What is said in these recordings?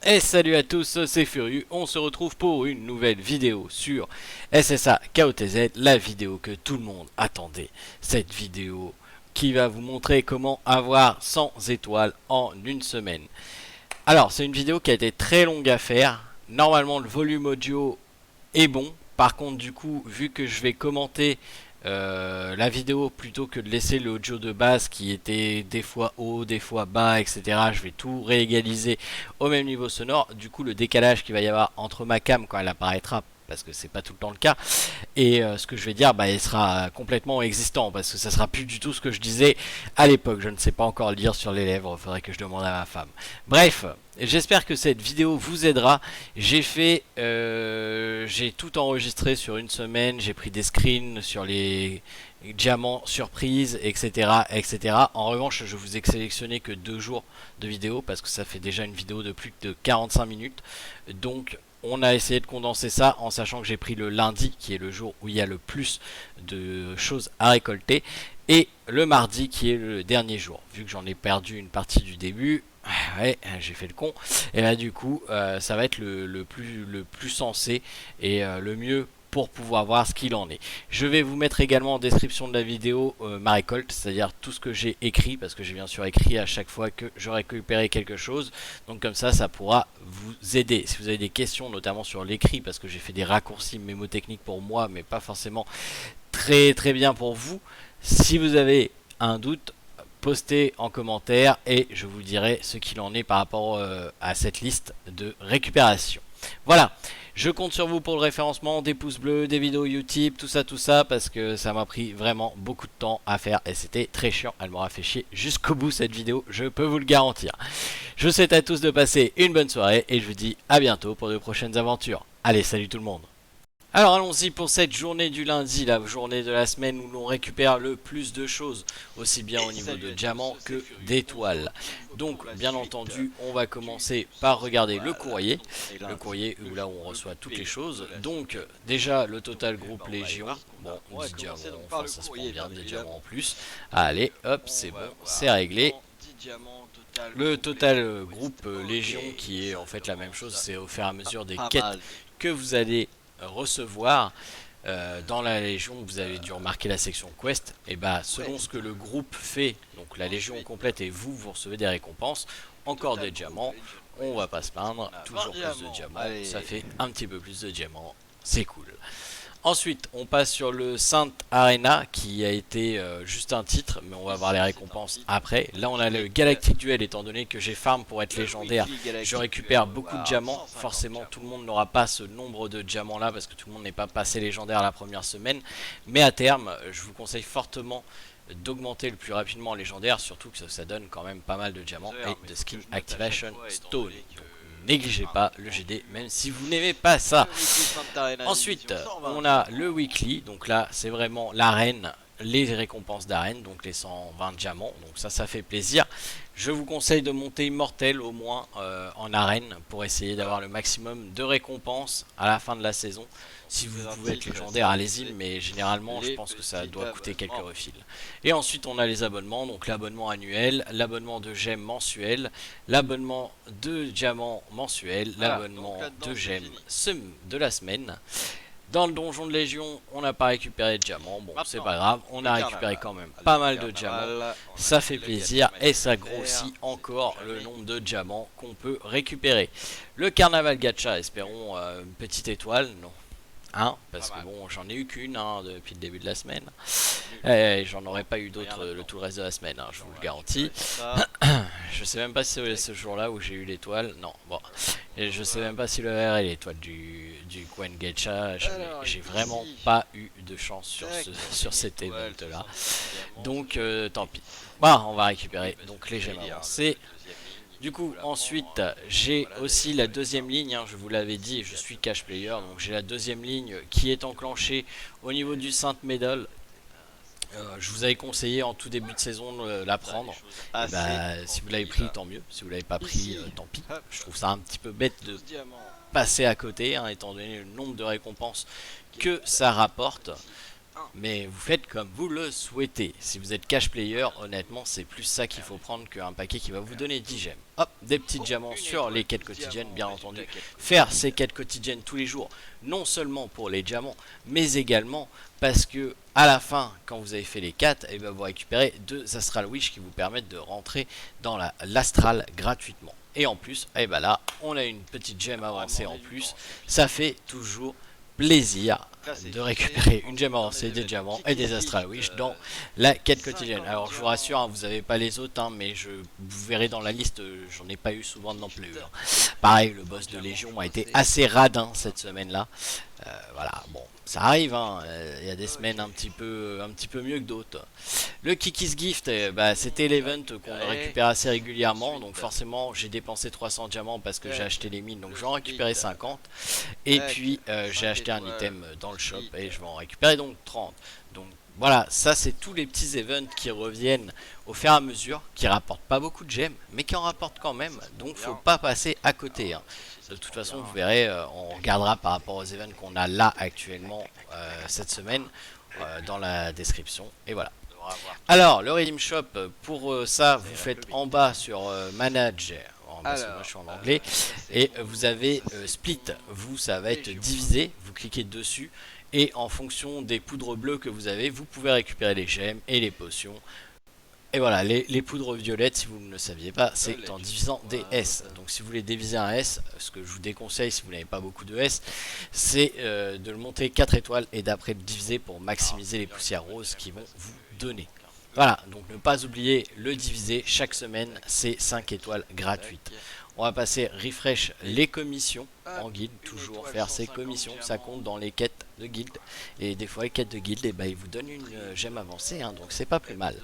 Et salut à tous, c'est Furieux, on se retrouve pour une nouvelle vidéo sur SSA KOTZ, la vidéo que tout le monde attendait. Cette vidéo qui va vous montrer comment avoir 100 étoiles en une semaine. Alors, c'est une vidéo qui a été très longue à faire. Normalement, le volume audio est bon. Par contre, du coup, vu que je vais commenter la vidéo plutôt que de laisser l'audio de base qui était des fois haut, des fois bas, etc. Je vais tout réégaliser au même niveau sonore. Du coup, le décalage qu'il va y avoir entre ma cam quand elle apparaîtra, parce que c'est pas tout le temps le cas, et ce que je vais dire, il sera complètement existant, parce que ça sera plus du tout ce que je disais à l'époque. Je ne sais pas encore lire sur les lèvres, il faudrait que je demande à ma femme. Bref, j'espère que cette vidéo vous aidera. J'ai tout enregistré sur une semaine, j'ai pris des screens sur les diamants surprises, etc., etc. En revanche, je vous ai sélectionné que 2 jours de vidéo, parce que ça fait déjà une vidéo de plus de 45 minutes, donc on a essayé de condenser ça en sachant que j'ai pris le lundi qui est le jour où il y a le plus de choses à récolter et le mardi qui est le dernier jour. Vu que j'en ai perdu une partie du début, ouais, j'ai fait le con, et là du coup ça va être le plus sensé et le mieux pour pouvoir voir ce qu'il en est. Je vais vous mettre également en description de la vidéo ma récolte, c'est-à-dire tout ce que j'ai écrit, parce que j'ai bien sûr écrit à chaque fois que je récupérais quelque chose, donc comme ça pourra vous aider. Si vous avez des questions, notamment sur l'écrit, parce que j'ai fait des raccourcis mémotechniques pour moi, mais pas forcément très bien pour vous, si vous avez un doute, postez en commentaire et je vous dirai ce qu'il en est par rapport à cette liste de récupération. Voilà, je compte sur vous pour le référencement, des pouces bleus, des vidéos YouTube, tout ça, parce que ça m'a pris vraiment beaucoup de temps à faire et c'était très chiant. Elle m'aura fait chier jusqu'au bout cette vidéo, je peux vous le garantir. Je vous souhaite à tous de passer une bonne soirée et je vous dis à bientôt pour de prochaines aventures. Allez, salut tout le monde! Alors allons-y pour cette journée du lundi, la journée de la semaine où l'on récupère le plus de choses, aussi bien au niveau de diamants que d'étoiles. Donc bien entendu, on va commencer par regarder le courrier où là on reçoit toutes les choses. Donc déjà le total groupe Légion, bon 10 diamants, enfin ça se prend bien, des diamants en plus. Allez hop, c'est bon, c'est réglé. Le total groupe Légion qui est en fait la même chose, c'est au fur et à mesure des quêtes que vous allez recevoir dans la Légion. Vous avez dû remarquer la section Quest, et selon ce que le groupe fait, donc la Légion complète et vous recevez des récompenses, encore des diamants, on va pas se plaindre, toujours plus de diamants, ça fait un petit peu plus de diamants, c'est cool. Ensuite, on passe sur le Saint Arena qui a été juste un titre, mais on va voir les récompenses après. Là, on a le Galactic Duel, étant donné que j'ai farm pour être légendaire. Je récupère beaucoup de diamants. Forcément, tout le monde n'aura pas ce nombre de diamants là parce que tout le monde n'est pas passé légendaire la première semaine. Mais à terme, je vous conseille fortement d'augmenter le plus rapidement en légendaire, surtout que ça donne quand même pas mal de diamants et de skin activation stone. Négligez pas le GD même si vous n'aimez pas ça. Ensuite on a le weekly, donc là c'est vraiment l'arène, les récompenses d'arène, donc les 120 diamants, donc ça fait plaisir. Je vous conseille de monter immortel au moins en arène pour essayer d'avoir le maximum de récompenses à la fin de la saison. Si vous pouvez être légendaire, allez-y, mais généralement je pense que ça doit coûter quelques refils. Et ensuite on a les abonnements, donc l'abonnement annuel, l'abonnement de gemmes mensuel, l'abonnement de diamants mensuel, l'abonnement de gemmes de la semaine. Dans le donjon de Légion, on n'a pas récupéré de diamants, bon c'est pas grave, on a récupéré quand même pas mal de diamants, ça fait plaisir et ça grossit encore le nombre de diamants qu'on peut récupérer. Le carnaval gacha, espérons une petite étoile, non. Parce que bon, j'en ai eu qu'une depuis le début de la semaine. J'en aurais pas eu d'autres tout le reste de la semaine, je vous le garantis. Je sais même pas si c'est ce jour-là où j'ai eu l'étoile. Non, bon. Et je sais même pas si le R est l'étoile du Coin Gacha. J'ai vraiment pas eu de chance sur cet event-là. Donc, tant pis. On va récupérer donc les gemmes avancées. Du coup, ensuite, j'ai aussi la deuxième ligne, je vous l'avais dit, je suis cash player, donc j'ai la deuxième ligne qui est enclenchée au niveau du Saint Medal. Je vous avais conseillé en tout début de saison de la prendre. Et bah, si vous l'avez pris, tant mieux. Si vous l'avez pas pris, tant pis. Je trouve ça un petit peu bête de passer à côté, hein, étant donné le nombre de récompenses que ça rapporte. Mais vous faites comme vous le souhaitez. Si vous êtes cash player, honnêtement, c'est plus ça qu'il faut prendre qu'un paquet qui va vous donner 10 gemmes. Hop, des petits diamants sur les quêtes quotidiennes, bien entendu. Faire ces quêtes quotidiennes tous les jours, non seulement pour les diamants, mais également parce que à la fin, quand vous avez fait les 4, et ben vous récupérez 2 Astral Wish qui vous permettent de rentrer dans l'astral gratuitement. Et en plus, et ben là, on a une petite gemme avancée en plus. Ça fait toujours plaisir de récupérer une gemme avancée, des diamants et des Astral Wish dans la quête quotidienne. Alors je vous rassure, hein, vous n'avez pas les autres, hein, mais vous verrez dans la liste, j'en ai pas eu souvent non plus. Pareil, le boss de Légion a été assez radin cette semaine-là. Voilà, bon, ça arrive, hein, y a des semaines un petit peu mieux que d'autres. Le Kiki's Gift, bah, c'était l'event qu'on récupère assez régulièrement, donc forcément j'ai dépensé 300 diamants parce que j'ai acheté les mines, donc je vais en récupérer 50. Et puis j'ai acheté un item dans le shop et je vais en récupérer donc 30. Donc voilà, ça c'est tous les petits events qui reviennent au fur et à mesure, qui rapportent pas beaucoup de gemmes, mais qui en rapportent quand même, donc faut pas passer à côté, hein. De toute façon, vous verrez, on regardera par rapport aux events qu'on a là actuellement cette semaine dans la description. Et voilà. Alors, le Redeem Shop, pour ça, vous faites en bas sur Manager, parce que moi je suis en anglais, et vous avez Split. Vous, ça va être divisé. Vous cliquez dessus, et en fonction des poudres bleues que vous avez, vous pouvez récupérer les gemmes et les potions. Et voilà, les poudres violettes, si vous ne le saviez pas, c'est en divisant des S. Donc si vous voulez diviser un S, ce que je vous déconseille si vous n'avez pas beaucoup de S, c'est de le monter 4 étoiles et d'après le diviser pour maximiser les poussières roses qui vont vous donner. Voilà, donc ne pas oublier le diviser, chaque semaine c'est 5 étoiles gratuites. On va passer refresh les commissions en guilde, toujours faire ces commissions, ça compte dans les quêtes de guilde. Et des fois les quêtes de guilde, et bah, ils vous donnent une gemme avancée, hein, donc c'est pas plus mal.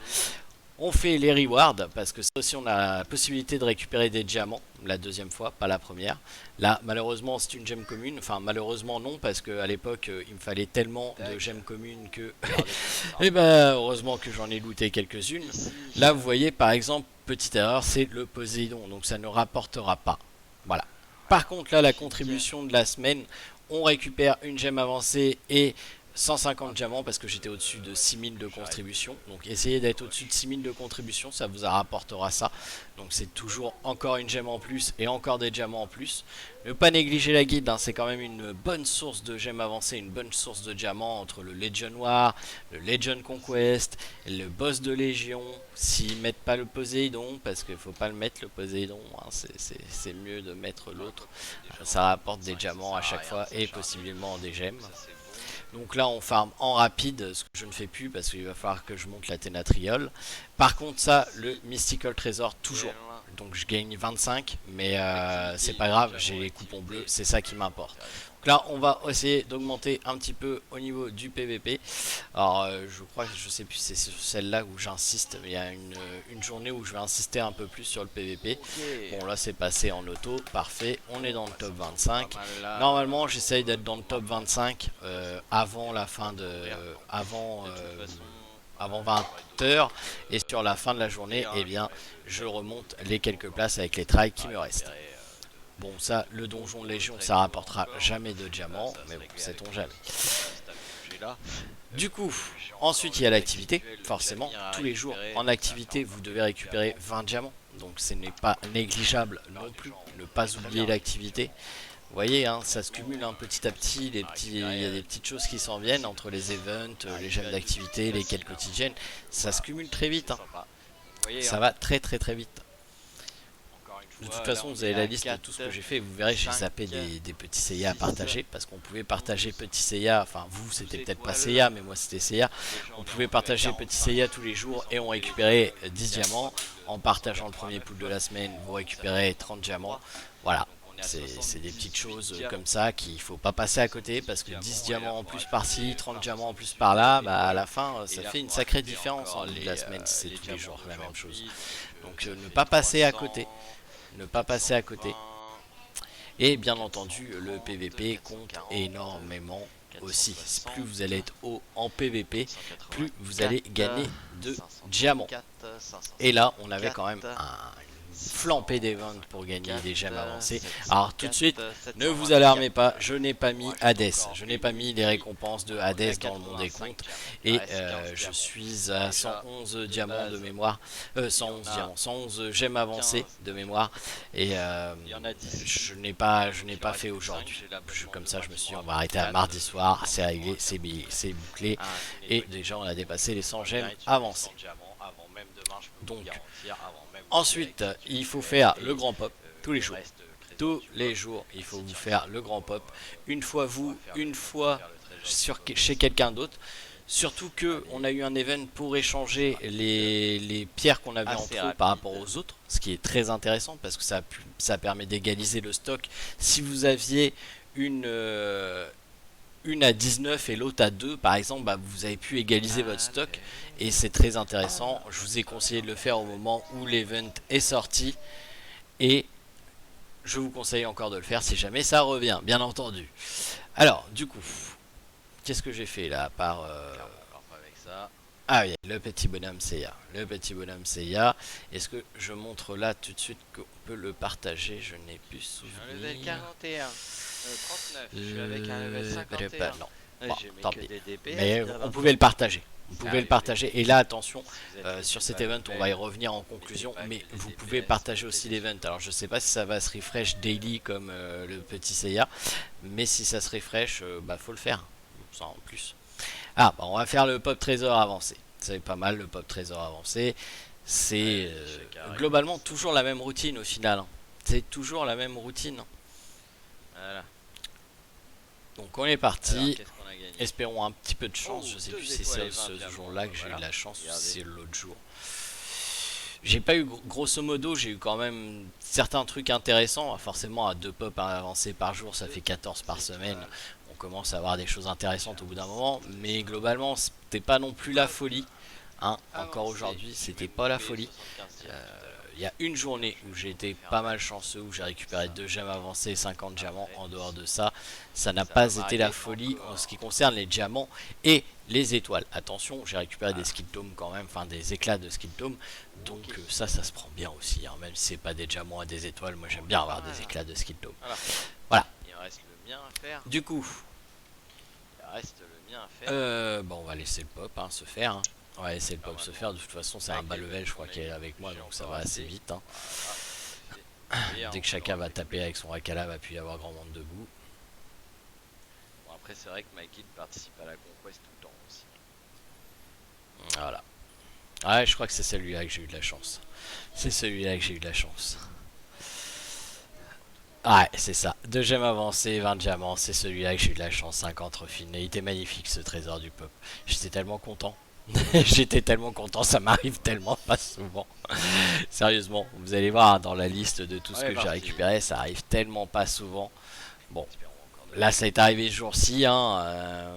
On fait les rewards parce que ça aussi on a la possibilité de récupérer des diamants la deuxième fois, pas la première. Là malheureusement c'est une gemme commune, enfin malheureusement non parce qu'à l'époque il me fallait tellement de gemmes communes que et ben heureusement que j'en ai looté quelques-unes. Là vous voyez par exemple, petite erreur, c'est le Poséidon, donc ça ne rapportera pas. Voilà. Par contre là la contribution de la semaine, on récupère une gemme avancée et 150 diamants parce que j'étais au-dessus de 6000 de contribution. Donc essayez d'être au-dessus de 6000 de contribution, ça vous rapportera ça. Donc c'est toujours encore une gemme en plus et encore des diamants en plus. Ne pas négliger la guilde, hein, c'est quand même une bonne source de gemmes avancées, une bonne source de diamants entre le Legion War, le Legion Conquest, le boss de Légion. S'ils mettent pas le Poséidon, parce qu'il faut pas le mettre le Poséidon, hein, c'est mieux de mettre l'autre. Ça rapporte des diamants à chaque fois et possiblement des gemmes. Donc là on farm en rapide, ce que je ne fais plus parce qu'il va falloir que je monte la Ténatriole. Par contre ça, le Mystical Treasure toujours. Donc je gagne 25, mais c'est pas grave, j'ai les coupons bleus, c'est ça qui m'importe. Donc là on va essayer d'augmenter un petit peu au niveau du PVP. Alors je crois que je sais plus, c'est sur celle-là où j'insiste, mais il y a une journée où je vais insister un peu plus sur le PVP. Bon là c'est passé en auto, parfait, on est dans le top 25. Normalement j'essaye d'être dans le top 25 avant la fin de... avant 20h, et sur la fin de la journée, eh bien, je remonte les quelques places avec les trails qui me restent. Bon, ça, le donjon de Légion, ça rapportera jamais de diamants, mais bon, sait-on jamais. Du coup, ensuite il y a l'activité, forcément, tous les jours en activité, vous devez récupérer 20 diamants, donc ce n'est pas négligeable non plus, ne pas oublier l'activité. Vous voyez, hein, ça se cumule hein, petit à petit, il y a des petites choses qui s'en viennent entre les events, les gemmes d'activité, les quêtes quotidiennes, ça se cumule très vite, hein. Ça va très vite. De toute façon, vous avez la liste de tout ce que j'ai fait, vous verrez, j'ai zappé des petits Seiya à partager, parce qu'on pouvait partager petit Seiya, enfin vous c'était peut-être pas Seiya, mais moi c'était Seiya, on pouvait partager petit Seiya tous les jours et on récupérait 10 diamants, en partageant le premier pool de la semaine, vous récupérez 30 diamants, voilà. C'est des petites choses comme ça qu'il faut pas passer à côté parce que 10 diamants en plus par-ci, 30 diamants en plus par-là, bah à la fin ça fait une sacrée différence en bout de la semaine si c'est tous les jours la même chose. Donc ne pas passer à côté, ne pas passer à côté. Et bien entendu le PVP compte énormément aussi. Plus vous allez être haut en PVP, plus vous allez gagner de diamants. Et là, on avait quand même flambée des ventes pour gagner des gemmes avancées. Alors tout de suite, ne vous alarmez pas, je n'ai pas mis Hades, je n'ai pas mis les récompenses de Hades dans le monde des comptes. Et je suis à 111 diamants de mémoire, 111 gemmes avancées de mémoire. Et je n'ai pas fait aujourd'hui. Comme ça, je me suis dit, on va arrêter à mardi soir, c'est réglé, c'est bouclé. Et déjà, on a dépassé les 100 gemmes avancées. Donc, ensuite, il faut faire le grand pop tous les jours. Tous les jours, il faut vous faire le grand pop. Une fois vous, une fois chez quelqu'un d'autre. Surtout que on a eu un event pour échanger les pierres qu'on avait en trop par rapport aux autres, ce qui est très intéressant parce que ça permet d'égaliser le stock. Si vous aviez une à 19 et l'autre à 2 par exemple, bah, vous avez pu égaliser votre stock et c'est très intéressant. Je vous ai conseillé de le faire au moment où l'event est sorti et je vous conseille encore de le faire si jamais ça revient, bien entendu. Alors du coup, qu'est-ce que j'ai fait là à part ah oui, le petit bonhomme Seiya. Le petit bonhomme Seiya. Est-ce que je montre là tout de suite qu'on peut le partager? Je n'ai plus souvenir. Un level 41, 39, je suis avec un level 51. Non, bon, tant pis. DPS, mais on pouvait le partager. Vous pouvez le partager. Et là, attention, sur cet event, on va y revenir en conclusion. Mais vous pouvez partager aussi l'event. Alors, je sais pas si ça va se refresh daily comme le petit Seiya. Mais si ça se refresh, bah faut le faire. Ça en plus. Ah, bah on va faire le pop trésor avancé. C'est pas mal le pop trésor avancé. C'est globalement toujours la même routine au final. Hein. C'est toujours la même routine. Voilà. Donc on est parti. Alors, espérons un petit peu de chance. Je sais plus si c'est ce jour-là que j'ai eu de la chance ou si c'est l'autre jour. J'ai pas eu, grosso modo, j'ai eu quand même certains trucs intéressants. Forcément, à 2 pop avancés par jour, ça fait 14 par semaine. On commence à avoir des choses intéressantes au bout d'un moment. Mais globalement, c'était pas non plus la folie. Hein, encore aujourd'hui, c'était pas la folie. Il y a une journée où j'ai été pas mal chanceux, où j'ai récupéré 2 gemmes avancées et 50 diamants. En dehors de ça, ça n'a pas été la folie en ce qui concerne les diamants et les étoiles. Attention, j'ai récupéré des skill tomes quand même, enfin des éclats de skill tomes. Donc ça se prend bien aussi, hein, même si c'est pas des diamants à des étoiles. Moi j'aime bien avoir des éclats de skill tomes. Voilà. Il reste le mien à faire. Du coup, il reste le mien à faire. Bon, on va laisser le pop se faire. Hein. On va laisser le pop se faire. De toute façon, c'est un bas level, je crois, qui est avec moi, donc ça va assez vite. Hein. Dès que chacun va taper avec son Rakala, va plus y avoir grand monde debout. Bon, après, c'est vrai que Mikey participe à la conquest tout le temps aussi. Voilà. Ouais, je crois que c'est celui-là que j'ai eu de la chance. C'est celui-là que j'ai eu de la chance. Ouais, c'est ça. 2 gemmes avancées, 20 diamants. C'est celui-là que j'ai eu de la chance. 50 refinés. Il était magnifique ce trésor du pop. J'étais tellement content. J'étais tellement content. Ça m'arrive tellement pas souvent. Sérieusement, vous allez voir hein, dans la liste de tout ce que j'ai récupéré. Ça arrive tellement pas souvent. Bon, là ça est arrivé ce jour-ci. Hein,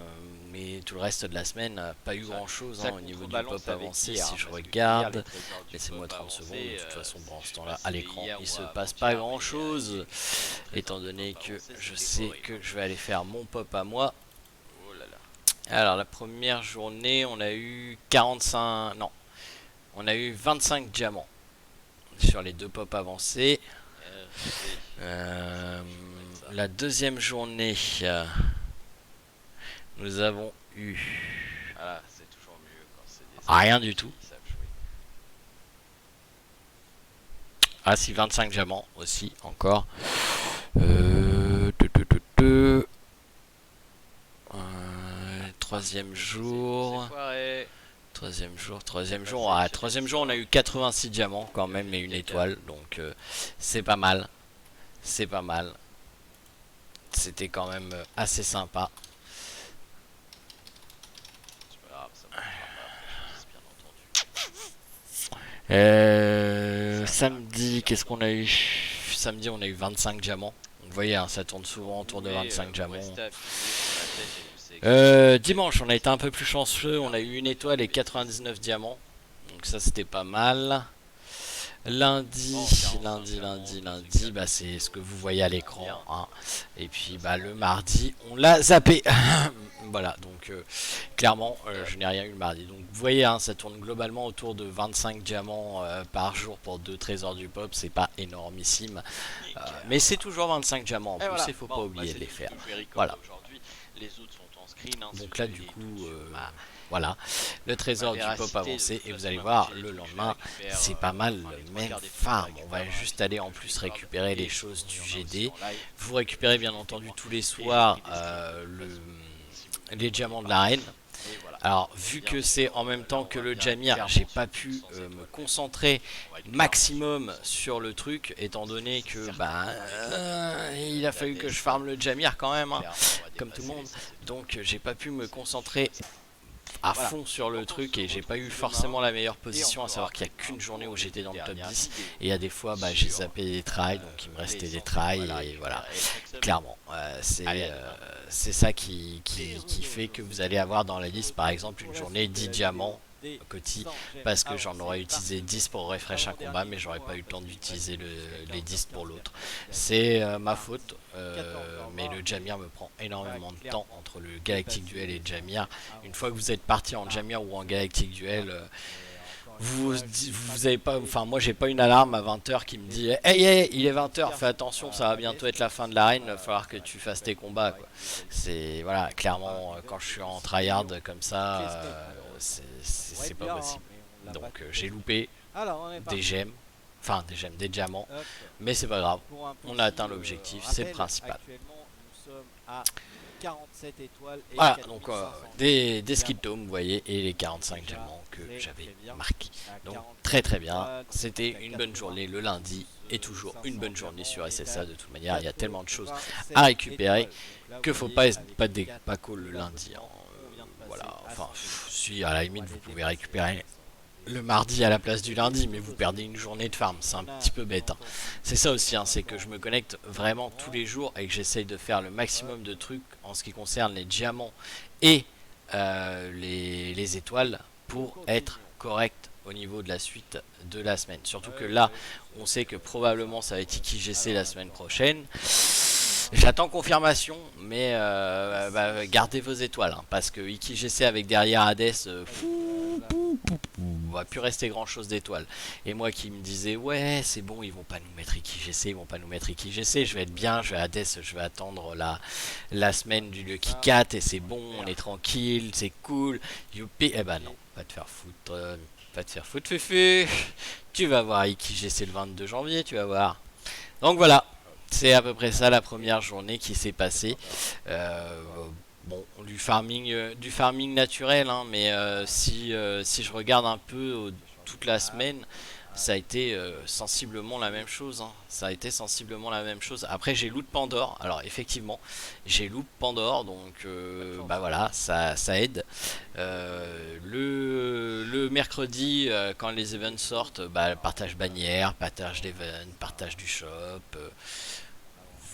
mais tout le reste de la semaine, pas eu grand chose hein, au niveau du pop avancé. Si je regarde, laissez-moi 30 secondes. De toute façon, bon, ce temps-là, à l'écran, il se passe pas grand chose. Étant donné que je sais que je vais aller faire mon pop à moi. Alors, la première journée, on a eu 45. Non, on a eu 25 diamants sur les 2 pop avancés. La deuxième journée. Nous avons eu c'est toujours mieux quand c'est des rien du tout. Ah si, 25 diamants aussi, encore. Troisième jour. Troisième jour, on a eu 86 diamants quand même et une étoile, donc c'est pas mal. C'est pas mal. C'était quand même assez sympa. Samedi, qu'est-ce qu'on a eu? Samedi, on a eu 25 diamants. Vous voyez, hein, ça tourne souvent autour de 25 diamants. Dimanche, on a été un peu plus chanceux. On a eu une étoile et 99 diamants. Donc ça, c'était pas mal. Lundi, Oh, 45 lundi, diamants, lundi, ça, lundi, c'est bah c'est ce que vous voyez à l'écran, bien. hein. Et puis Ça, bah c'est le bien. mardi, on l'a zappé. Voilà, donc clairement, Euh, je n'ai rien eu le mardi. Donc vous voyez, hein, ça tourne globalement autour de 25 diamants par jour pour 2 trésors du pop. C'est pas énormissime, nickel. mais c'est toujours 25 diamants en Et plus. voilà. Il faut pas Bon, bah oublier de c'est les tout ce faire. que je vais recorder Voilà. aujourd'hui. Les autres sont en screen, hein, si Donc vous là, avez du des doutes coup, sur voilà, le ma trésor du pop véracité. De avancé toute et vous façon, allez la voir moitié des le trucs, je les lendemain, récupère. c'est pas mal Enfin, les le trois même quarts des trucs, je les farm. On va récupère dans la juste vidéo aller en que je plus record. récupérer les Et choses sinon, du il y en a aussi GD. en live. Vous Que récupérez je bien vous fais entendu moi. tous les Et j'ai pris soirs des skins de toute façon. Si vous ne les les voyez diamants de pas. l'arène. Et voilà. Alors, On est vu bien que c'est d'accord. en même Là, temps on que va le bien être Jamir, clairement j'ai sur pas du pu 100 me étoiles même. concentrer On va être clairement sur du maximum 100 sur étoiles. le truc, étant donné C'est que certainement avec il a la fallu que je DSL. farme le Jamir quand même, hein, Clairement, on va comme tout le dépasser les monde. 100 étoiles. Donc, j'ai pas pu me C'est sûr concentrer et certain. à Voilà. fond sur le Donc on truc se et j'ai pas eu retrouve forcément demain la meilleure et on position, à savoir fera qu'il y a qu'une journée où pour j'étais une dans le top dernière 10 vidéo et il y a des fois j'ai sur zappé des tries, donc il me restait les des 100 tries étoiles à et voilà, récupérer chaque semaine. clairement Allez, à demain. c'est ça qui fait que vous allez avoir dans la liste par exemple une journée 10 diamants Coty, parce que j'en aurais utilisé 10 pour refresh un combat mais j'aurais pas eu le temps d'utiliser les 10 pour l'autre. C'est ma faute, mais le Jamir me prend énormément de temps entre le Galactic Duel et le Jamir. Une fois que vous êtes parti en Jamir ou en Galactic Duel, vous avez pas, enfin moi j'ai pas une alarme à 20 h qui me dit hey, hey il est 20 h, fais attention, ça va bientôt être la fin de l'arène, il va falloir que tu fasses tes combats quoi. C'est voilà, clairement quand je suis en tryhard comme ça, c'est pas possible. Donc j'ai loupé des gemmes, enfin des gemmes, des diamants, mais c'est pas grave, on a atteint l'objectif, c'est le principal. Voilà, donc des skill tomes, vous voyez, et les 45 diamants que j'avais marqués. Donc très très bien, c'était une bonne journée le lundi, et toujours une bonne journée sur SSA de toute manière. Il y a tellement de choses à récupérer que faut pas call le lundi, hein. Voilà, enfin, si à la limite vous pouvez récupérer le mardi à la place du lundi, mais vous perdez une journée de farm, c'est un petit peu bête, hein. C'est ça aussi, hein, c'est que je me connecte vraiment tous les jours et que j'essaye de faire le maximum de trucs en ce qui concerne les diamants et les étoiles pour être correct au niveau de la suite de la semaine. Surtout que là, on sait que probablement ça va être IKGC la semaine prochaine. J'attends confirmation, mais gardez vos étoiles, hein, parce que IKGC avec derrière Hades, va plus rester grand chose d'étoiles. Et moi qui me disais ouais c'est bon, ils vont pas nous mettre IKGC, ils vont pas nous mettre IKGC, je vais être bien, je vais à Hades, je vais attendre la semaine du Lucky 4 et c'est bon, on est tranquille, c'est cool, youpi. Eh ben non, va te faire foutre, va te faire foutre Fufu. Tu vas voir IKGC le 22 janvier, tu vas voir. Donc voilà, c'est à peu près ça la première journée qui s'est passée. Bon, du farming naturel, hein, mais si je regarde un peu toute la semaine, ça a été sensiblement la même chose, hein. Ça a été sensiblement la même chose. Après, j'ai loot Pandore. Alors, effectivement, j'ai loot Pandore, donc bah voilà, ça aide. Le mercredi, quand les events sortent, bah, partage bannière, partage d'event, partage du shop.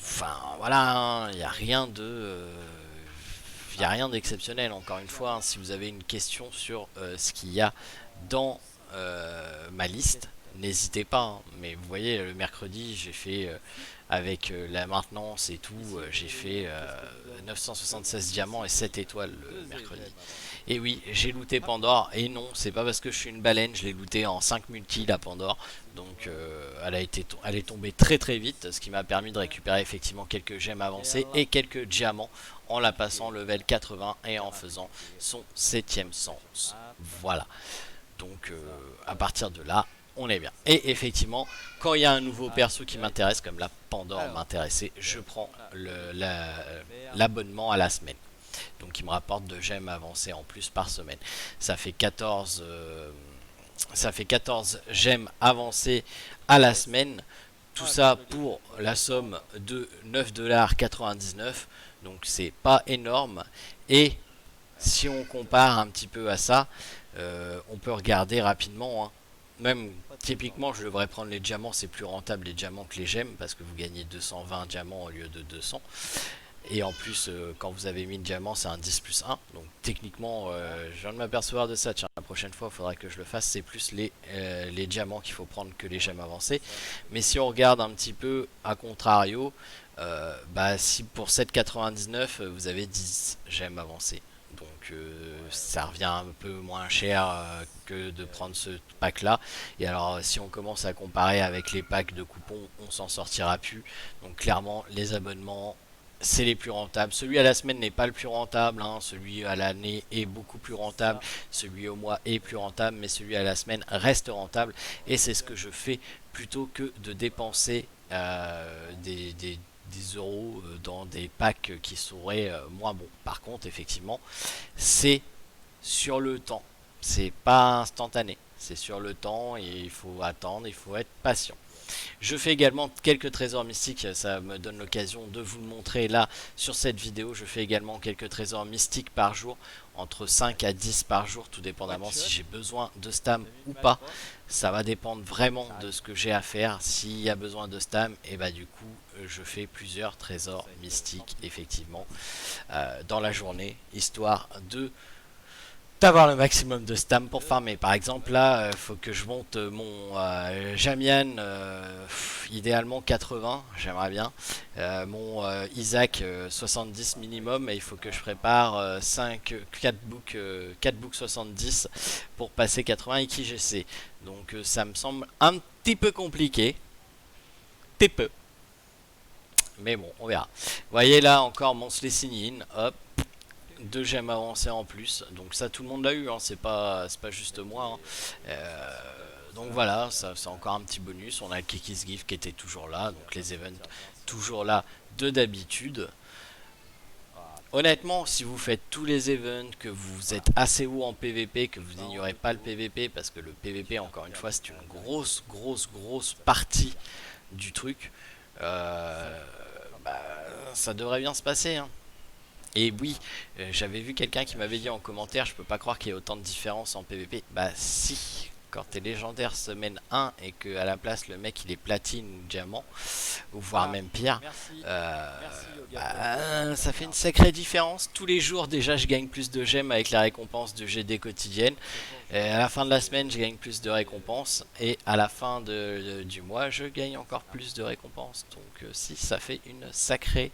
Enfin, voilà, il n'y a rien de. Il n'y a rien d'exceptionnel, encore une fois, hein. Si vous avez une question sur ce qu'il y a dans ma liste, n'hésitez pas, hein. Mais vous voyez, le mercredi, j'ai fait, avec la maintenance et tout, j'ai fait 976 diamants et 7 étoiles le mercredi. Et oui, j'ai looté Pandore, et non, c'est pas parce que je suis une baleine, je l'ai looté en 5 multi la Pandore. Donc elle est tombée très très vite, ce qui m'a permis de récupérer effectivement quelques gemmes avancées et quelques diamants en la passant level 80 et en faisant son 7ème sens. Voilà. Donc à partir de là, on est bien. Et effectivement, quand il y a un nouveau perso qui m'intéresse, comme la Pandore m'intéressait, je prends l'abonnement à la semaine. Donc il me rapporte de gemmes avancées en plus par semaine. Ça fait 14 gemmes avancées à la semaine. Tout ça pour la somme de 9,99 $. Donc c'est pas énorme. Et si on compare un petit peu à ça, on peut regarder rapidement, hein. Même typiquement, je devrais prendre les diamants, c'est plus rentable les diamants que les gemmes parce que vous gagnez 220 diamants au lieu de 200. Et en plus, quand vous avez mis le diamant, c'est un 10+1. Donc techniquement, je viens de m'apercevoir de ça. Tiens, la prochaine fois, il faudra que je le fasse. C'est plus les diamants qu'il faut prendre que les gemmes avancées. Mais si on regarde un petit peu à contrario, bah, si pour 7,99 vous avez 10 gemmes avancées. Donc ça revient un peu moins cher que de prendre ce pack là. Et alors si on commence à comparer avec les packs de coupons, on s'en sortira plus. Donc clairement les abonnements c'est les plus rentables. Celui à la semaine n'est pas le plus rentable, hein. Celui à l'année est beaucoup plus rentable, celui au mois est plus rentable, mais celui à la semaine reste rentable. Et c'est ce que je fais plutôt que de dépenser des euros dans des packs qui seraient moins bons. Par contre, effectivement, c'est sur le temps. C'est pas instantané. C'est sur le temps et il faut attendre, il faut être patient. Je fais également quelques trésors mystiques, ça me donne l'occasion de vous le montrer là sur cette vidéo. Je fais également quelques trésors mystiques par jour, entre 5 à 10 par jour, tout dépendamment si j'ai besoin de stam ou pas. Ça va dépendre vraiment de ce que j'ai à faire. S'il y a besoin de stam, et bah du coup je fais plusieurs trésors mystiques effectivement dans la journée, histoire de d'avoir le maximum de stam pour farmer. Par exemple là, faut que je monte mon Jamian, idéalement 80, j'aimerais bien. Mon Isaac 70 minimum, et il faut que je prépare 4 books 70 pour passer 80 IQGC. Donc ça me semble un petit peu compliqué. Petit peu. Mais bon, on verra. Vous voyez là encore mon Slessinyin, hop. 2 gemmes avancées en plus, donc ça tout le monde l'a eu, hein. C'est pas juste moi, hein. Donc voilà, ça c'est encore un petit bonus. On a Kiki's Gift qui était toujours là, donc les events toujours là de d'habitude. Honnêtement, si vous faites tous les events, que vous êtes assez haut en PVP, que vous n'ignorez pas le PVP, parce que le PVP encore une fois c'est une grosse partie du truc, bah, ça devrait bien se passer, hein. Et oui, j'avais vu quelqu'un qui m'avait dit en commentaire, je peux pas croire qu'il y ait autant de différence en PvP. Bah si, quand t'es légendaire semaine 1 et que à la place le mec il est platine ou diamant, ou voire même pire, bah, ça fait une sacrée différence. Tous les jours déjà je gagne plus de gemmes avec la récompense de GD quotidienne. À la fin de la semaine je gagne plus de récompenses. Et à la fin du mois je gagne encore plus de récompenses. Donc si, ça fait une sacrée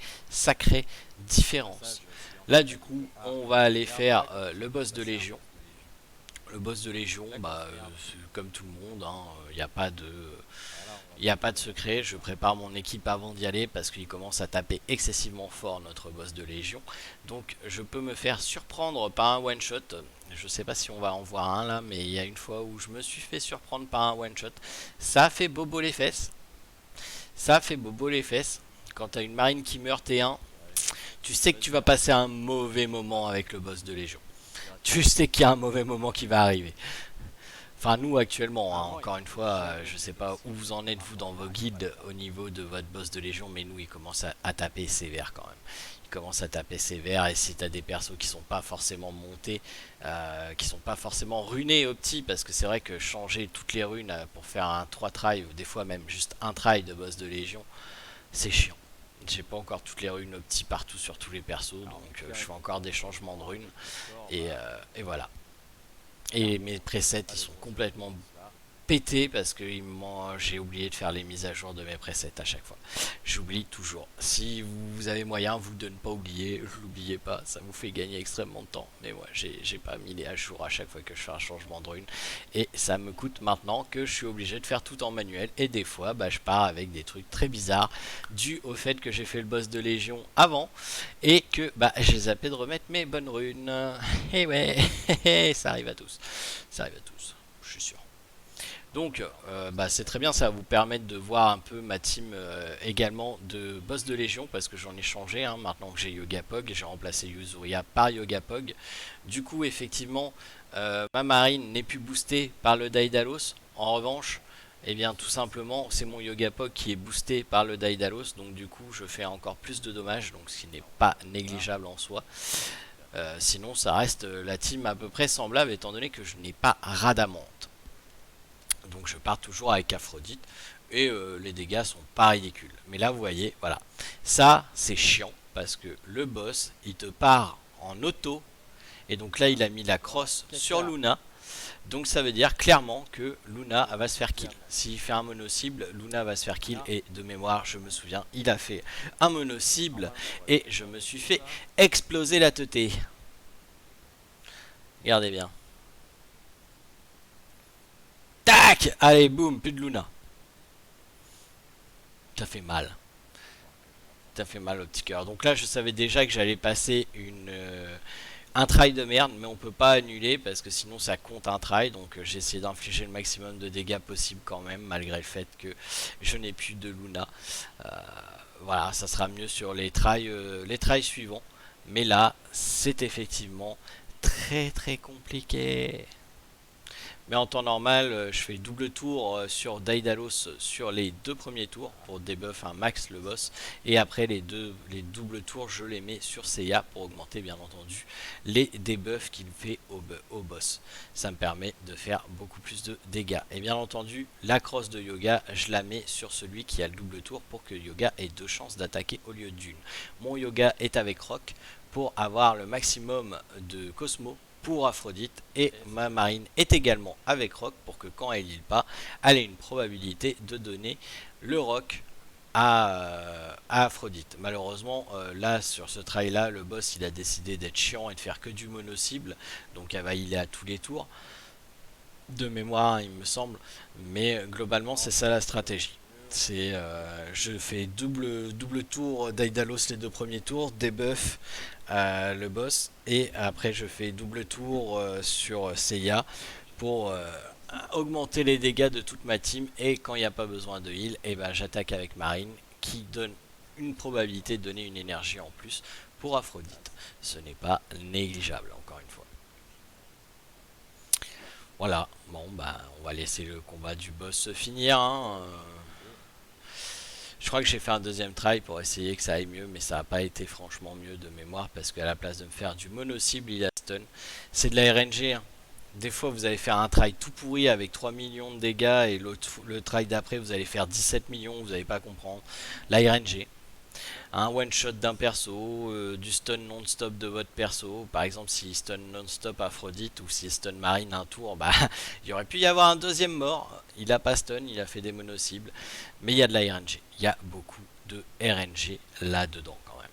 différence. Là du coup on va aller faire le boss de Légion. Le boss de Légion, bah, comme tout le monde, il n'y a pas de... Il n'y a pas de secret, je prépare mon équipe avant d'y aller parce qu'il commence à taper excessivement fort notre boss de Légion. Donc je peux me faire surprendre par un one shot. Je sais pas si on va en voir un là, mais il y a une fois où je me suis fait surprendre par un one shot. Ça fait bobo les fesses. Ça fait bobo les fesses. Quand t'as une marine qui meurt T1, tu sais que tu vas passer un mauvais moment avec le boss de Légion. Tu sais qu'il y a un mauvais moment qui va arriver. Enfin nous actuellement, hein, encore une fois, je sais pas où vous en êtes vous dans vos guides au niveau de votre boss de Légion, mais nous il commence à taper sévère quand même. Il commence à taper sévère, et si t'as des persos qui sont pas forcément montés, qui sont pas forcément runés opti, parce que c'est vrai que changer toutes les runes pour faire un 3 try, ou des fois même juste un try de boss de Légion, c'est chiant. J'ai pas encore toutes les runes opti partout sur tous les persos, donc je fais encore des changements de runes, et voilà. Et mes presets ils sont complètement pété parce que j'ai oublié de faire les mises à jour de mes presets à chaque fois. J'oublie toujours. Si vous avez moyen, vous de ne pas oublier, l'oubliez pas, ça vous fait gagner extrêmement de temps. Mais moi, j'ai pas mis les à jour à chaque fois que je fais un changement de rune. Et ça me coûte maintenant que je suis obligé de faire tout en manuel. Et des fois, bah, je pars avec des trucs très bizarres dû au fait que j'ai fait le boss de Légion avant et que bah, j'ai zappé de remettre mes bonnes runes. Et ouais, ça arrive à tous. Ça arrive à tous, je suis sûr. Donc bah, c'est très bien, ça va vous permettre de voir un peu ma team également de boss de Légion, parce que j'en ai changé, hein, maintenant que j'ai Yogapog, j'ai remplacé Yuzuria par Yogapog. Du coup effectivement ma marine n'est plus boostée par le Daedalus. En revanche, eh bien tout simplement c'est mon Yogapog qui est boosté par le Daedalus, donc du coup je fais encore plus de dommages, donc ce qui n'est pas négligeable en soi. Sinon ça reste la team à peu près semblable, étant donné que je n'ai pas Radamante. Donc je pars toujours avec Aphrodite et les dégâts sont pas ridicules. Mais là vous voyez, voilà, ça c'est chiant. parce que le boss il te part en auto, et donc là il a mis la crosse sur Luna. Donc ça veut dire clairement que Luna va se faire kill. S'il fait un mono cible, Luna va se faire kill. Et de mémoire, je me souviens, il a fait un mono cible et je me suis fait exploser la teuté. Regardez bien. Tac! Allez, boum, plus de Luna. Ça fait mal. Ça fait mal au petit cœur. Donc là, je savais déjà que j'allais passer un try de merde, mais on peut pas annuler parce que sinon ça compte un try. Donc j'ai essayé d'infliger le maximum de dégâts possible quand même, malgré le fait que je n'ai plus de Luna. Voilà, ça sera mieux sur les tries suivants. Mais là, c'est effectivement très compliqué. Mais en temps normal, je fais double tour sur Daedalus sur les 2 premiers tours pour debuff un max le boss. Et après les doubles tours, je les mets sur Seiya pour augmenter bien entendu les debuffs qu'il fait au boss. Ça me permet de faire beaucoup plus de dégâts. Et bien entendu, la crosse de Yoga, je la mets sur celui qui a le double tour pour que Yoga ait 2 chances d'attaquer au lieu d'une. Mon Yoga est avec Rock pour avoir le maximum de Cosmo pour Aphrodite, et ma Marine est également avec Rock pour que quand elle heal pas, elle ait une probabilité de donner le Rock à Aphrodite. Malheureusement, là sur ce try là, le boss il a décidé d'être chiant et de faire que du mono cible, donc elle va healer à tous les tours de mémoire il me semble, mais globalement c'est ça la stratégie. C'est je fais double tour Daedalus les 2 premiers tours, debuff le boss, et après je fais double tour sur Seiya pour augmenter les dégâts de toute ma team, et quand il n'y a pas besoin de heal, et ben j'attaque avec Marine qui donne une probabilité de donner une énergie en plus pour Aphrodite. Ce n'est pas négligeable encore une fois. Voilà, bon bah on va laisser le combat du boss se finir hein. Je crois que j'ai fait un deuxième try pour essayer que ça aille mieux, mais ça n'a pas été franchement mieux de mémoire, parce qu'à la place de me faire du mono cible, il a stun. C'est de la RNG hein. Des fois vous allez faire un try tout pourri avec 3 millions de dégâts, et le try d'après vous allez faire 17 millions, vous n'allez pas comprendre. La RNG, un one shot d'un perso, du stun non-stop de votre perso. Par exemple, s'il stun non-stop Aphrodite ou s'il stun Marine un tour, bah il aurait pu y avoir un deuxième mort. Il a pas stun, il a fait des mono-cibles, mais il y a de la RNG. Il y a beaucoup de RNG là-dedans quand même.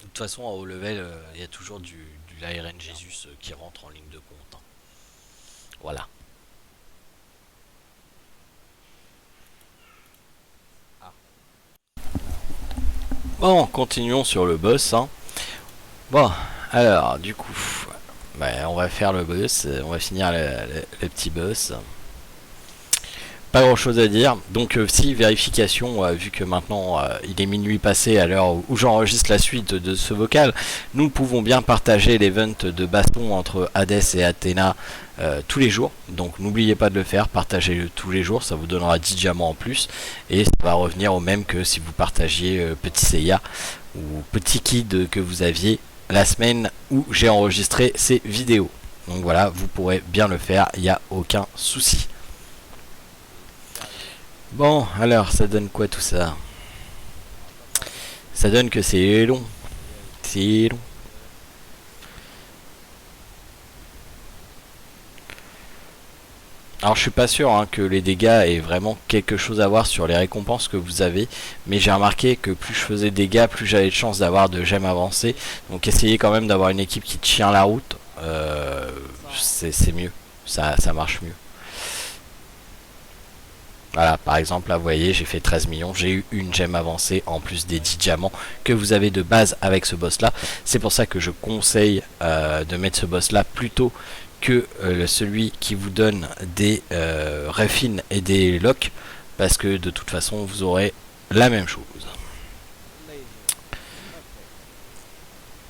De toute façon, à haut level, il y a toujours du la RNG Jésus qui rentre en ligne de compte. Hein. Voilà. Bon, continuons sur le boss. Hein. Bon, alors, du coup, bah, on va faire le boss, on va finir le petit boss. Pas grand chose à dire. Donc, si, vérification, vu que maintenant il est minuit passé à l'heure où j'enregistre la suite de ce vocal, nous pouvons bien partager l'event de baston entre Hades et Athéna tous les jours. Donc, n'oubliez pas de le faire, partagez-le tous les jours, ça vous donnera 10 diamants en plus. Et ça va revenir au même que si vous partagiez Petit Seiya ou Petit Kid que vous aviez la semaine où j'ai enregistré ces vidéos. Donc voilà, vous pourrez bien le faire, il n'y a aucun souci. Bon, alors, ça donne quoi tout ça? Ça donne que c'est long. C'est long. Alors, je suis pas sûr hein, que les dégâts aient vraiment quelque chose à voir sur les récompenses que vous avez. Mais j'ai remarqué que plus je faisais de dégâts, plus j'avais de chance d'avoir de gemmes avancées. Donc, essayez quand même d'avoir une équipe qui tient la route. C'est mieux. Ça marche mieux. Voilà, par exemple, là, vous voyez, j'ai fait 13 millions, j'ai eu une gemme avancée en plus des 10 diamants que vous avez de base avec ce boss-là. C'est pour ça que je conseille de mettre ce boss-là plutôt que celui qui vous donne des refins et des locks, parce que de toute façon, vous aurez la même chose.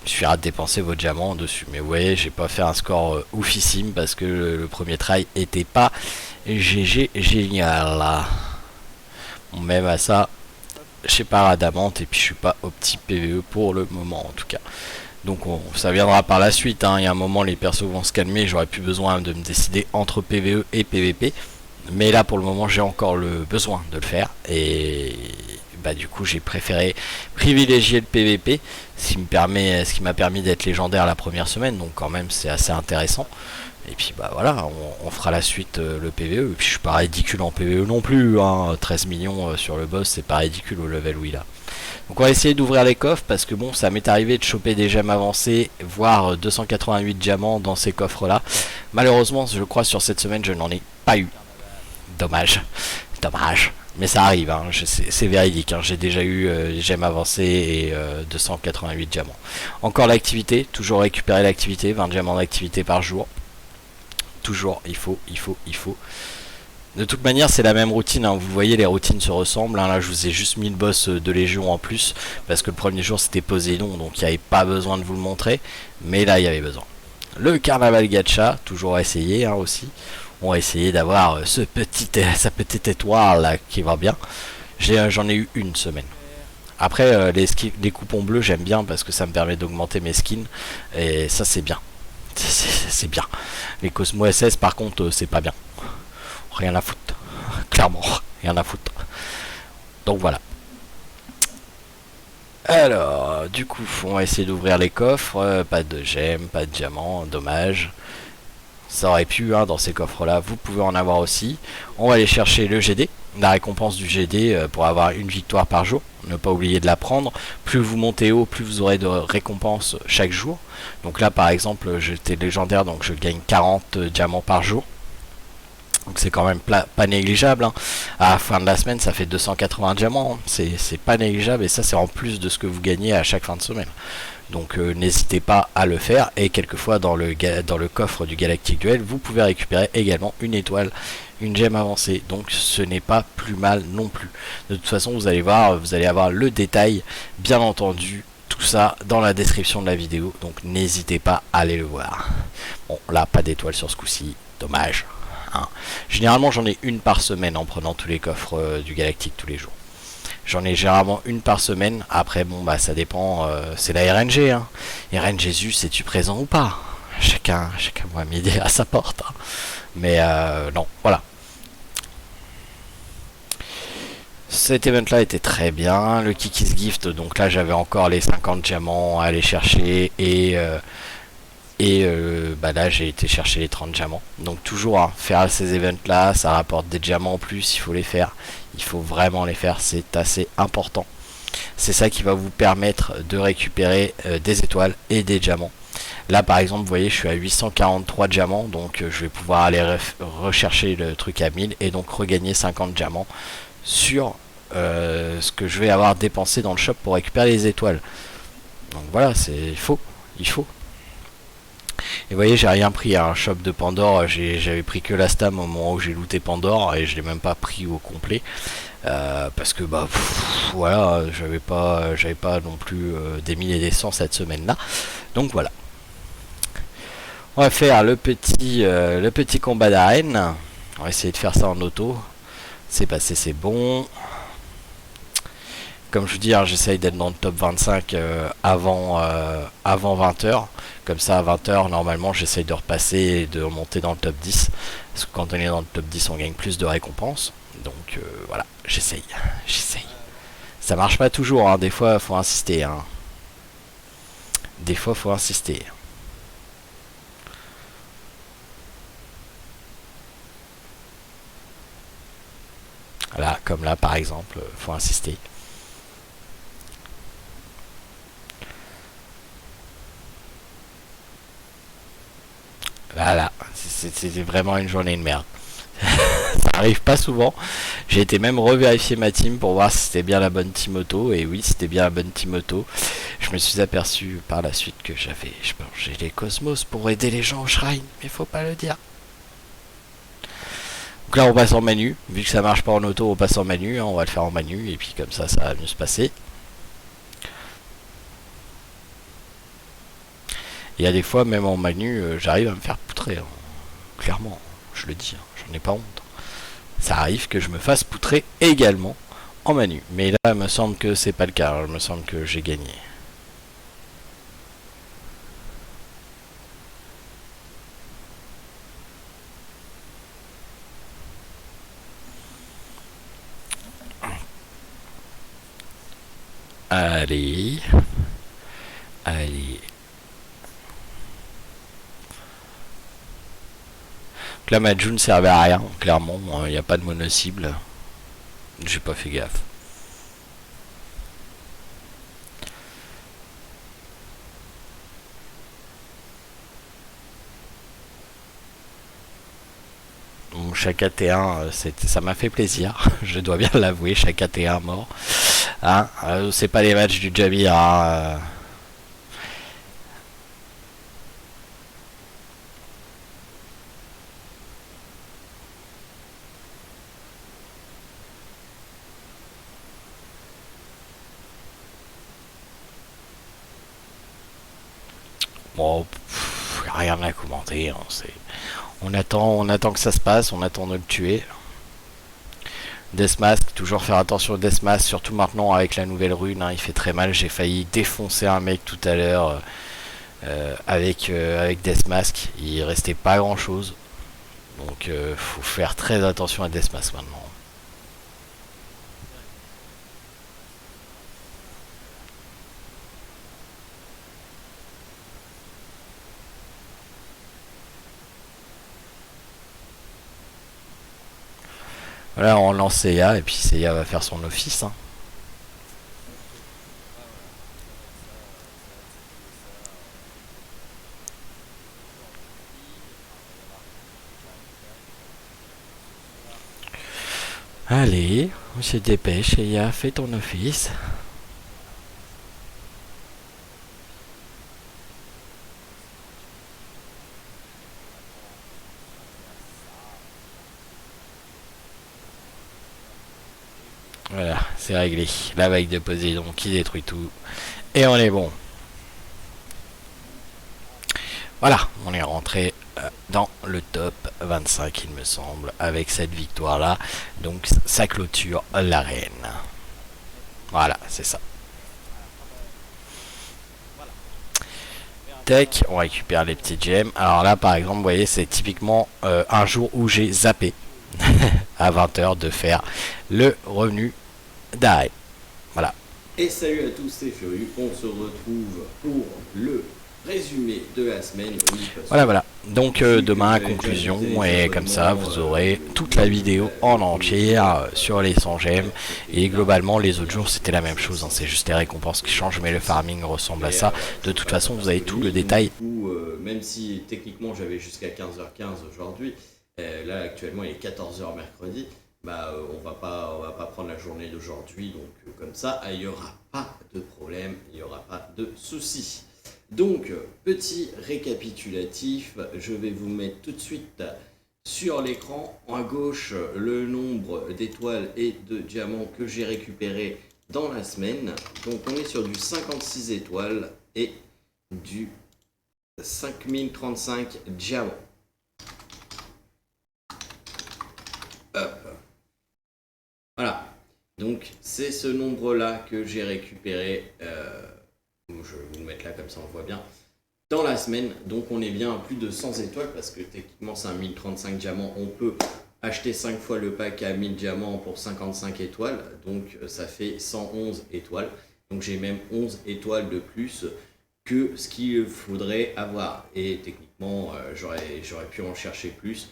Il suffira de dépenser vos diamants dessus. Mais vous voyez, j'ai pas fait un score oufissime parce que le premier try était pas GG génial. Bon, même à ça, j'ai pas Radamante et puis je suis pas au petit PVE pour le moment en tout cas. Donc ça viendra par la suite. Hein. Il y a un moment, les persos vont se calmer. J'aurais plus besoin de me décider entre PVE et PVP. Mais là, pour le moment, j'ai encore le besoin de le faire. Et bah du coup j'ai préféré privilégier le PVP, ce qui m'a permis d'être légendaire la première semaine, donc quand même c'est assez intéressant. Et puis bah voilà, on fera la suite le PVE. Et puis je suis pas ridicule en PVE non plus, hein. 13 millions sur le boss, c'est pas ridicule au level où il a. Donc on va essayer d'ouvrir les coffres parce que bon, ça m'est arrivé de choper des gemmes avancées, voire 288 diamants dans ces coffres là. Malheureusement, je crois sur cette semaine, je n'en ai pas eu. Dommage, dommage. Mais ça arrive, hein. C'est véridique, hein. J'ai déjà eu des gemmes avancées et 288 diamants. Encore l'activité, toujours récupérer l'activité, 20 diamants d'activité par jour. Toujours, il faut. De toute manière, c'est la même routine, hein. Vous voyez, les routines se ressemblent, hein. Là, je vous ai juste mis le boss de Légion en plus, parce que le premier jour, c'était Poséidon, donc il n'y avait pas besoin de vous le montrer. Mais là, il y avait besoin. Le carnaval gacha, toujours à essayer, hein, aussi. On va essayer d'avoir sa petite étoile là, qui va bien. J'en ai eu une semaine. Après, les coupons bleus, j'aime bien, parce que ça me permet d'augmenter mes skins. Et ça, c'est bien. C'est bien. Les Cosmo SS, par contre, c'est pas bien. Rien à foutre. Clairement, rien à foutre. Donc voilà. Alors, du coup, on va essayer d'ouvrir les coffres. Pas de gemmes, pas de diamants, dommage. Ça aurait pu, hein, dans ces coffres-là, vous pouvez en avoir aussi. On va aller chercher le GD, la récompense du GD pour avoir une victoire par jour. Ne pas oublier de la prendre. Plus vous montez haut, plus vous aurez de récompenses chaque jour. Donc là, par exemple, j'étais légendaire, donc je gagne 40 diamants par jour. Donc c'est quand même pas négligeable, hein. À la fin de la semaine, ça fait 280 diamants, hein. C'est pas négligeable, et ça c'est en plus de ce que vous gagnez à chaque fin de semaine. Donc n'hésitez pas à le faire. Et quelquefois dans le coffre du Galactic Duel, vous pouvez récupérer également une étoile, une gemme avancée. Donc ce n'est pas plus mal non plus. De toute façon, vous allez voir, vous allez avoir le détail, bien entendu, tout ça dans la description de la vidéo. Donc n'hésitez pas à aller le voir. Bon, là, pas d'étoile sur ce coup-ci, dommage, hein. Généralement, j'en ai une par semaine en prenant tous les coffres du Galactic tous les jours. J'en ai généralement une par semaine. Après, bon, bah ça dépend. C'est la RNG, hein. RNG Jésus, es-tu présent ou pas? Chacun voit midi à sa porte, hein. Mais non, voilà. Cet event là était très bien. Le Kiki's Gift, donc là j'avais encore les 50 diamants à aller chercher. Et bah là j'ai été chercher les 30 diamants. Donc toujours, hein, faire ces events là, ça rapporte des diamants en plus, il faut les faire. Il faut vraiment les faire, c'est assez important. C'est ça qui va vous permettre de récupérer des étoiles et des diamants. Là par exemple, vous voyez, je suis à 843 diamants, donc je vais pouvoir aller rechercher le truc à 1000 et donc regagner 50 diamants sur ce que je vais avoir dépensé dans le shop pour récupérer les étoiles. Donc voilà, il faut. Et vous voyez, j'ai rien pris à un shop de Pandore, j'avais pris que la stam au moment où j'ai looté Pandore et je l'ai même pas pris au complet. Parce que bah voilà, j'avais pas non plus des 1000 et des 100 cette semaine là. Donc voilà. On va faire le petit combat d'arène. On va essayer de faire ça en auto. C'est passé, c'est bon. Comme je vous dis, hein, j'essaye d'être dans le top 25 avant 20h. Comme ça, à 20h, normalement, j'essaye de repasser et de remonter dans le top 10. Parce que quand on est dans le top 10, on gagne plus de récompenses. Donc voilà, j'essaye. Ça marche pas toujours, hein. Des fois, faut insister, hein. Là, comme là, par exemple, faut insister. Voilà, c'était vraiment une journée de merde. Ça arrive pas souvent. J'ai été même revérifier ma team pour voir si c'était bien la bonne team auto. Et oui, c'était bien la bonne team auto. Je me suis aperçu par la suite que j'ai les Cosmos pour aider les gens au shrine. Mais faut pas le dire. Donc là, on passe en manu. Vu que ça marche pas en auto, on passe en manu, hein. On va le faire en manu. Et puis comme ça va mieux se passer. Il y a des fois, même en manu, j'arrive à me faire poutrer, hein. Clairement, je le dis, hein, j'en ai pas honte. Ça arrive que je me fasse poutrer également en manu. Mais là, il me semble que c'est pas le cas. Il me semble que j'ai gagné. Allez. Allez. Donc là, ma June servait à rien, clairement. Il n'y a pas de mono-cible. J'ai pas fait gaffe. Bon, chaque AT1, ça m'a fait plaisir. Je dois bien l'avouer, chaque AT1 mort. Hein, c'est pas les matchs du Jamir. Hein, Bon, rien à commenter. Hein, on attend que ça se passe, on attend de le tuer. Deathmask, toujours faire attention au Deathmask, surtout maintenant avec la nouvelle rune, hein, il fait très mal. J'ai failli défoncer un mec tout à l'heure avec Deathmask, il restait pas grand chose. Donc faut faire très attention à Deathmask maintenant. Voilà, on lance Seiya et puis Seiya va faire son office. Hein. Allez, on se dépêche, Seiya, fais ton office. Voilà, c'est réglé. La vague de Poséidon qui détruit tout. Et on est bon. Voilà, on est rentré dans le top 25 il me semble avec cette victoire là. Donc ça clôture l'arène. Voilà, c'est ça. Tech, on récupère les petits gemmes. Alors là par exemple, vous voyez, c'est typiquement un jour où j'ai zappé à 20h de faire le revenu d'arrêt. Voilà. Et salut à tous, c'est Furieux. On se retrouve pour le résumé de la semaine. Voilà. Donc demain, conclusion, et comme ça, vous aurez toute la vidéo en entière sur les 100 gemmes. Et globalement, les autres jours, c'était la même chose. Hein. C'est juste les récompenses qui changent, mais le farming ressemble à ça. De toute façon, vous avez tout le détail. Même si techniquement, j'avais jusqu'à 15h15 aujourd'hui, là, actuellement, il est 14h mercredi. On va pas prendre la journée d'aujourd'hui, donc comme ça, il n'y aura pas de problème, il n'y aura pas de soucis. Donc, petit récapitulatif, je vais vous mettre tout de suite sur l'écran, à gauche, le nombre d'étoiles et de diamants que j'ai récupéré dans la semaine. Donc, on est sur du 56 étoiles et du 5035 diamants. Hop. Voilà, donc c'est ce nombre-là que j'ai récupéré, je vais vous le mettre là comme ça on voit bien, dans la semaine. Donc on est bien à plus de 100 étoiles parce que techniquement c'est un 1035 diamants, on peut acheter 5 fois le pack à 1000 diamants pour 55 étoiles, donc ça fait 111 étoiles. Donc j'ai même 11 étoiles de plus que ce qu'il faudrait avoir, et techniquement j'aurais pu en chercher plus.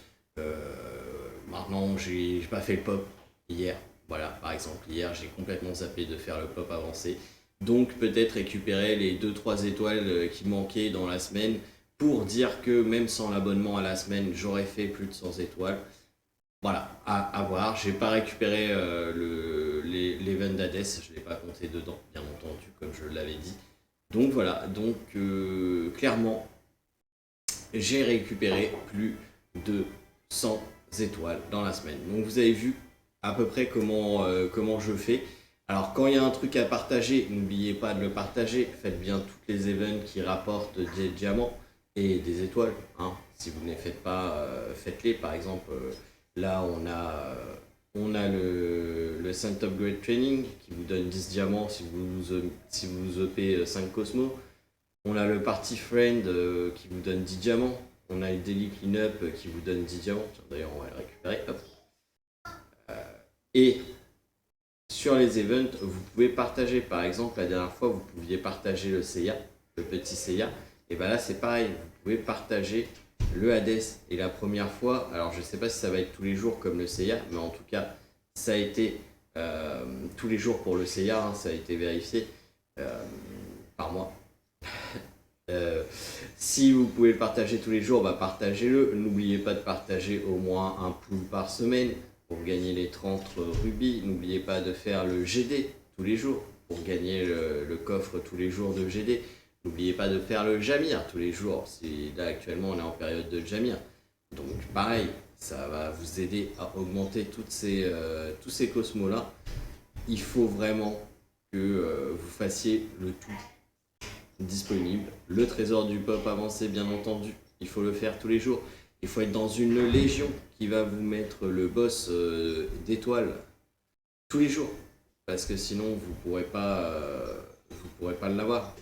Maintenant j'ai pas fait le pop hier. Voilà, par exemple, hier, j'ai complètement zappé de faire le pop avancé. Donc, peut-être récupérer les 2-3 étoiles qui manquaient dans la semaine pour dire que même sans l'abonnement à la semaine, j'aurais fait plus de 100 étoiles. Voilà, à voir. J'ai pas récupéré l'event d'Hades, je ne l'ai pas compté dedans, bien entendu, comme je l'avais dit. Donc voilà, donc clairement, j'ai récupéré plus de 100 étoiles dans la semaine. Donc vous avez vu à peu près comment je fais. Alors quand il y a un truc à partager, n'oubliez pas de le partager. Faites bien toutes les events qui rapportent des diamants et des étoiles. Hein. Si vous ne les faites pas, faites-les. Par exemple, là on a le Cent Upgrade Training qui vous donne 10 diamants si vous EP 5 Cosmos. On a le Party Friend qui vous donne 10 diamants. On a le Daily Cleanup qui vous donne 10 diamants. D'ailleurs on va le récupérer. Hop. Et sur les events, vous pouvez partager. Par exemple, la dernière fois, vous pouviez partager le Seiya, le petit Seiya. Et bien là, c'est pareil, vous pouvez partager le Hades. Et la première fois, alors je ne sais pas si ça va être tous les jours comme le Seiya, mais en tout cas, ça a été tous les jours pour le Seiya, hein, ça a été vérifié par moi. Si vous pouvez le partager tous les jours, bah partagez-le. N'oubliez pas de partager au moins un pool par semaine pour gagner les 30 rubis. N'oubliez pas de faire le GD tous les jours pour gagner le coffre tous les jours de GD. N'oubliez pas de faire le Jamir tous les jours. Là actuellement on est en période de Jamir. Donc pareil, ça va vous aider à augmenter tous ces cosmos là. Il faut vraiment que vous fassiez le tout disponible. Le trésor du pop avancé, bien entendu, il faut le faire tous les jours. Il faut être dans une légion qui va vous mettre le boss d'étoiles tous les jours, parce que sinon vous pourrez pas l'avoir.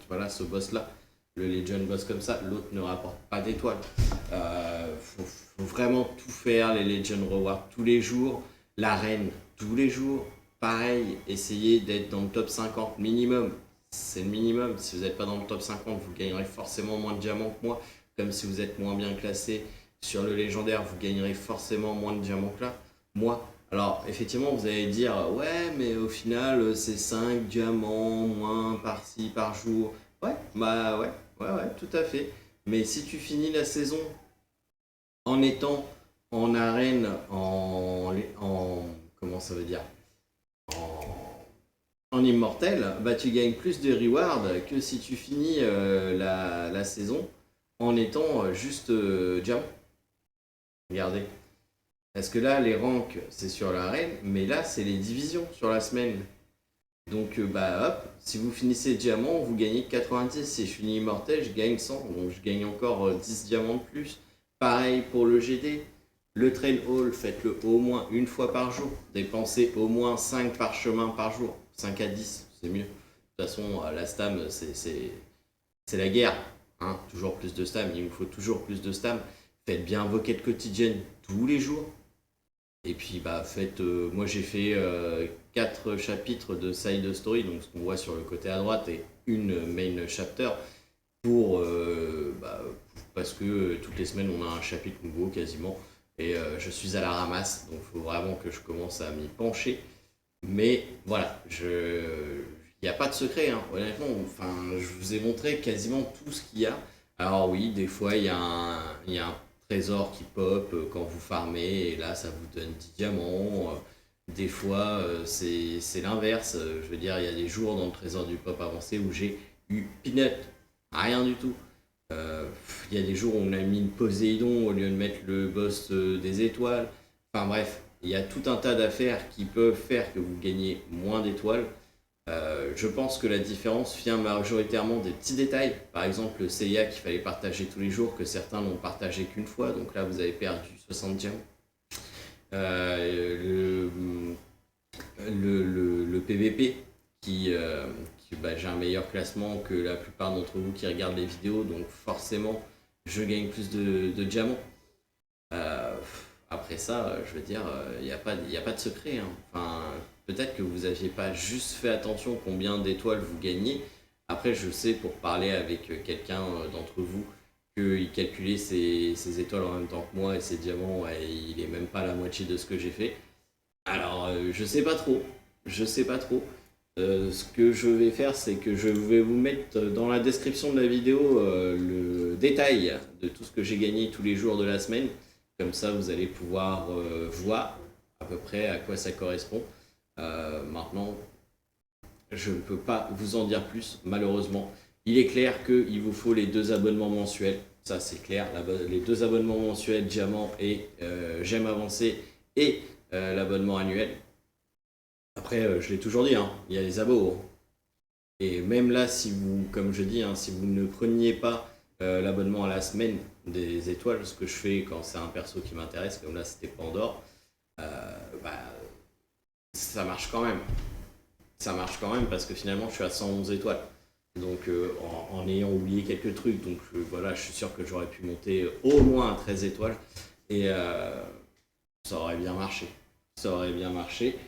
Voilà, ce boss là, le Legion boss comme ça, l'autre ne rapporte pas d'étoiles. Faut vraiment tout faire, les Legion Rewards tous les jours, l'arène tous les jours. Pareil, essayez d'être dans le top 50 minimum. C'est le minimum. Si vous n'êtes pas dans le top 50, vous gagnerez forcément moins de diamants que moi. Comme si vous êtes moins bien classé sur le légendaire, vous gagnerez forcément moins de diamants que là. Moi. Alors, effectivement, vous allez dire, ouais, mais au final, c'est 5 diamants moins par-ci, par jour. Ouais, bah ouais, tout à fait. Mais si tu finis la saison en étant en arène, comment ça veut dire, en immortel, bah tu gagnes plus de rewards que si tu finis la saison en étant juste diamant. Regardez. Parce que là, les ranks, c'est sur l'arène, mais là, c'est les divisions sur la semaine. Donc, bah hop, si vous finissez diamant, vous gagnez 90. Si je finis immortel, je gagne 100. Donc, je gagne encore 10 diamants de plus. Pareil pour le GD. Le train haul, faites-le au moins une fois par jour. Dépensez au moins 5 parchemins par jour. 5 à 10, c'est mieux. De toute façon, la stam, c'est la guerre. Hein, toujours plus de stam, il vous faut toujours plus de stam. Faites bien vos quêtes quotidiennes tous les jours. Et puis, bah, moi j'ai fait 4 chapitres de side story, donc ce qu'on voit sur le côté à droite, et une main chapter, parce que toutes les semaines on a un chapitre nouveau quasiment, et je suis à la ramasse, donc il faut vraiment que je commence à m'y pencher. Mais voilà, il n'y a pas de secret, hein. Honnêtement, enfin, je vous ai montré quasiment tout ce qu'il y a. Alors oui, des fois il y a un trésor qui pop quand vous farmez, et là ça vous donne 10 diamants. Des fois c'est l'inverse, je veux dire, il y a des jours dans le trésor du pop avancé où j'ai eu peanut, rien du tout. Il y a des jours où on a mis une Poséidon au lieu de mettre le boss des étoiles. Enfin bref, il y a tout un tas d'affaires qui peuvent faire que vous gagnez moins d'étoiles. Je pense que la différence vient majoritairement des petits détails. Par exemple, le Seiya qu'il fallait partager tous les jours, que certains n'ont partagé qu'une fois, donc là vous avez perdu 60 diamants. Le PVP j'ai un meilleur classement que la plupart d'entre vous qui regardent les vidéos, donc forcément je gagne plus de diamants. Après ça, je veux dire, il n'y a pas de secret, hein. Enfin, peut-être que vous n'aviez pas juste fait attention combien d'étoiles vous gagnez. Après, je sais pour parler avec quelqu'un d'entre vous qu'il calculait ses étoiles en même temps que moi et ses diamants, et il est même pas la moitié de ce que j'ai fait. Alors, je sais pas trop. Ce que je vais faire, c'est que je vais vous mettre dans la description de la vidéo le détail de tout ce que j'ai gagné tous les jours de la semaine. Comme ça, vous allez pouvoir voir à peu près à quoi ça correspond. Maintenant, je ne peux pas vous en dire plus, malheureusement. Il est clair qu'il vous faut les 2 abonnements mensuels. Ça, c'est clair. Les 2 abonnements mensuels, diamant et j'aime avancer, et l'abonnement annuel. Après, je l'ai toujours dit, hein, il y a les abos. Et même là, si vous, comme je dis, hein, si vous ne preniez pas l'abonnement à la semaine des étoiles, ce que je fais quand c'est un perso qui m'intéresse, comme là c'était Pandore, ça marche quand même. Ça marche quand même parce que finalement je suis à 111 étoiles. Donc en ayant oublié quelques trucs, donc voilà, je suis sûr que j'aurais pu monter au moins à 13 étoiles, et ça aurait bien marché. Ça aurait bien marché.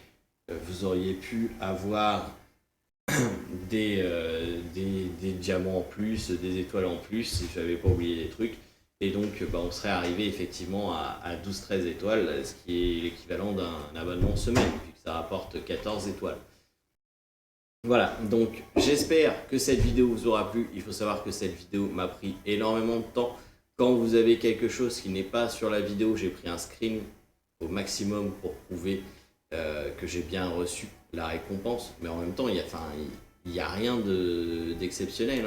vous auriez pu avoir des diamants en plus, des étoiles en plus, si je n'avais pas oublié des trucs. Et donc, on serait arrivé effectivement à 12-13 étoiles, ce qui est l'équivalent d'un abonnement semaine, vu que ça rapporte 14 étoiles. Voilà, donc j'espère que cette vidéo vous aura plu. Il faut savoir que cette vidéo m'a pris énormément de temps. Quand vous avez quelque chose qui n'est pas sur la vidéo, j'ai pris un screen au maximum pour prouver que j'ai bien reçu la récompense. Mais en même temps, il n'y a rien d'exceptionnel.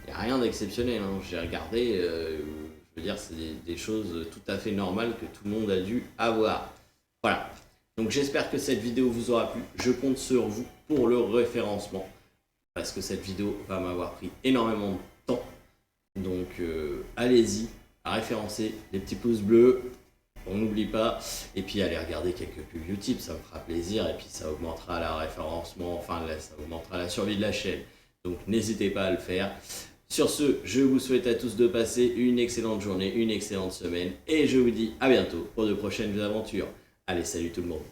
Il n'y a rien d'exceptionnel. J'ai regardé, je veux dire, c'est des choses tout à fait normales que tout le monde a dû avoir. Voilà. Donc j'espère que cette vidéo vous aura plu. Je compte sur vous pour le référencement. Parce que cette vidéo va m'avoir pris énormément de temps. Donc allez-y, à référencer, les petits pouces bleus, on n'oublie pas. Et puis allez regarder quelques pubs YouTube, ça me fera plaisir. Et puis ça augmentera la référencement, enfin ça augmentera la survie de la chaîne. Donc n'hésitez pas à le faire. Sur ce, je vous souhaite à tous de passer une excellente journée, une excellente semaine. Et je vous dis à bientôt pour de prochaines aventures. Allez, salut tout le monde.